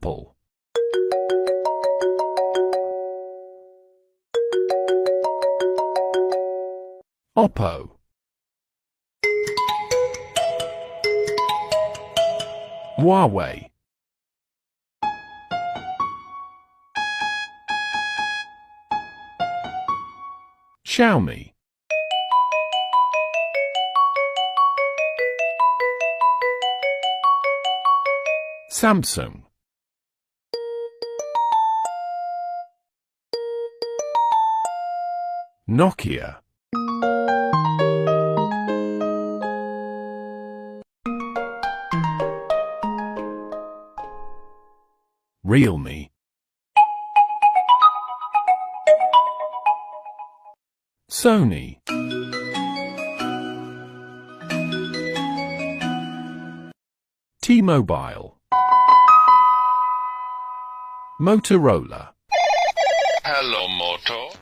Apple. Oppo. Huawei. Xiaomi. Samsung. Nokia. Realme. Sony. T-Mobile. Motorola. Hello, Moto.